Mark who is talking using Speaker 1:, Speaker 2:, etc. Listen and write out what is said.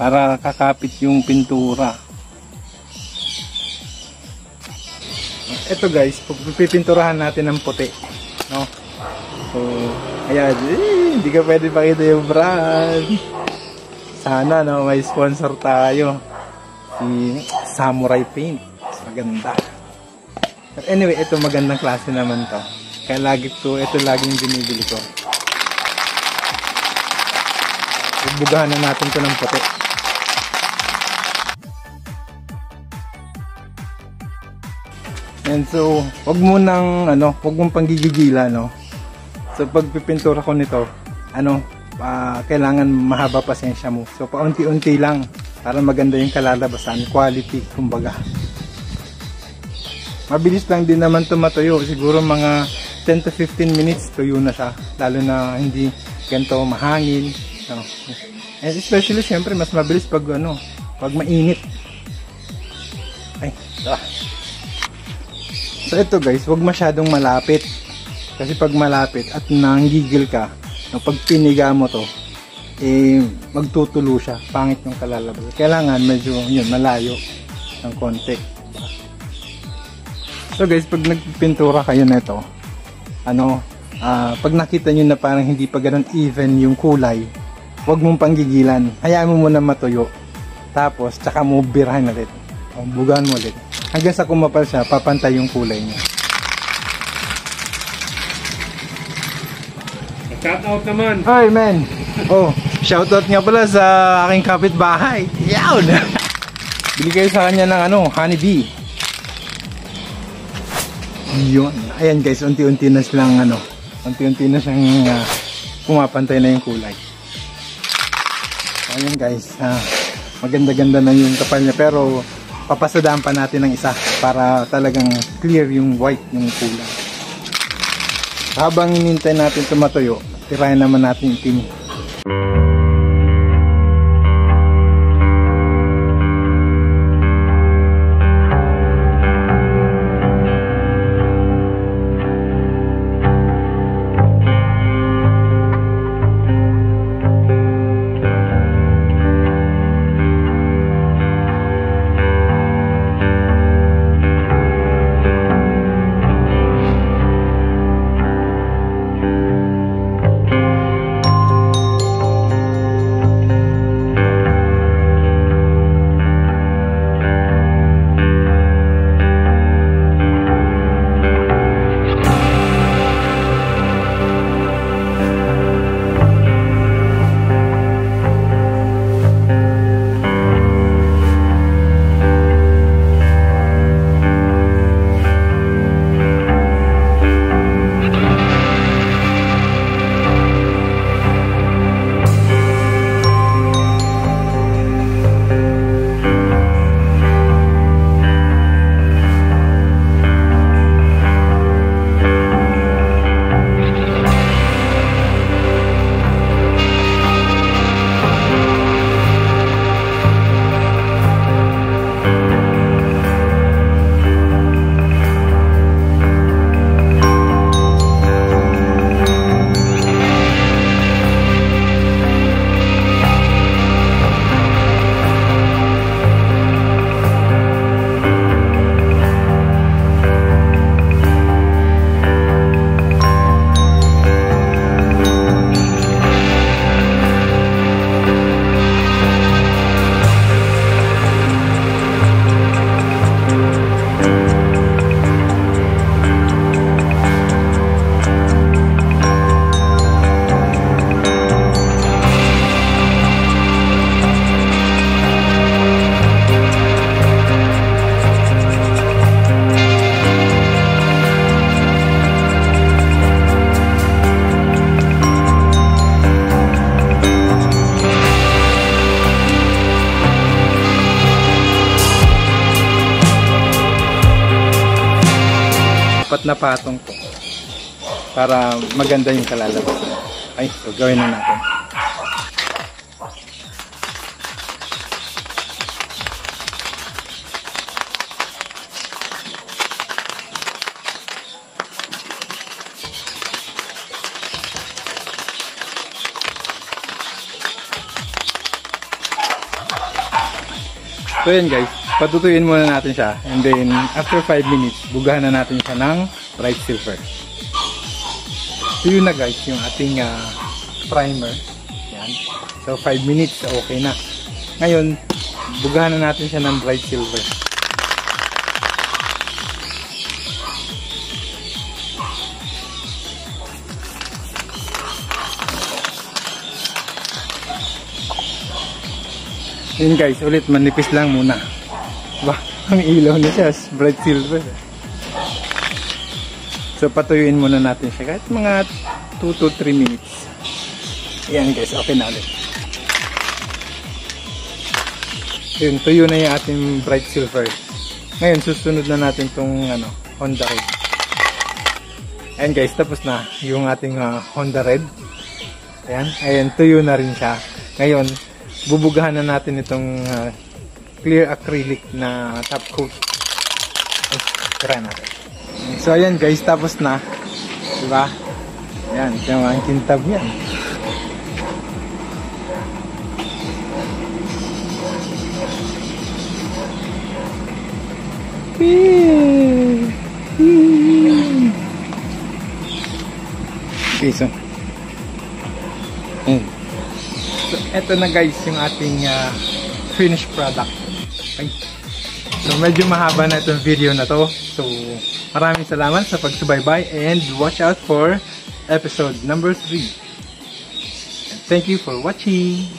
Speaker 1: para kakapit yung pintura. Ito guys, pipinturahan natin ng puti, no? So, ayan, hindi ka pwede pakita yung brand. Sana, no, may sponsor tayo. Si Samurai Paint. Maganda. But anyway, ito magandang klase naman to. Kaya ito laging binibili ko. Bubugahan na natin to ng puti. And so, wag mong panggigigila, no? So, pag pipintura ko nito, kailangan mahaba pasensya mo. So, paunti-unti lang para maganda yung kalalabasan, quality, kumbaga. Mabilis lang din naman ito matuyo. Siguro mga 10 to 15 minutes tuyo na siya. Lalo na hindi ganito mahangin. No? And especially, syempre, mas mabilis pag mainit. Ay, tara. So ito guys, wag masyadong malapit. Kasi pag malapit at nanggigil ka, pag piniga mo to, magtutulo siya. Pangit yung kalalabas. Kailangan medyo malayo ng konti. So guys, pag nagpintura kayo nito, pag nakita nyo na parang hindi pa ganun even yung kulay, wag mong panggigilan. Hayaan mo muna matuyo. Tapos, tsaka mo birahin ulit. Bugahan mo ulit. Hanggang sa kumapal siya, papantay yung kulay niya.
Speaker 2: Shoutout naman!
Speaker 1: Hi, man! Shoutout nga pala sa aking kapitbahay. Yawn! Bili kayo sa kanya ng honeybee. Yun. Ayan guys, unti-unti na siyang pumapantay na yung kulay. Ayan guys, maganda-ganda na yung kapal niya, pero papasadaan pa natin ng isa para talagang clear yung white yung kulay. Habang hinintay natin tumatuyo, tirahin naman natin yung tin. apat na patong po para maganda yung kalalabas. Ay, so gawin na natin. So yan guys, patutuyuin muna natin siya. And then, after 5 minutes, bugahan na natin siya ng bright silver. So yun na guys, yung ating primer. Yan. So 5 minutes, okay na. Ngayon, bugahan na natin siya ng bright silver. Yun guys, ulit manipis lang muna. Bah, ang ilaw na siya, bright silver. So patuyuin muna natin siya kahit mga 2 to 3 minutes. Ayan guys, okay na ulit. Yun, tuyo na yung ating bright silver. Ngayon, susunod na natin itong Honda Red. Ayan guys, tapos na yung ating Honda Red. Ayan, tuyo na rin siya. Ngayon, bubugahan na natin itong clear acrylic na top coat. Try natin. So ayan guys, tapos na. Diba? Ayan, yung ang kintab yan. Okay, so ayan. So, eto na guys yung ating finished product. Okay. So, medyo mahaba na itong video na to. So, maraming salamat sa pagsubaybay and watch out for episode number 3. And thank you for watching.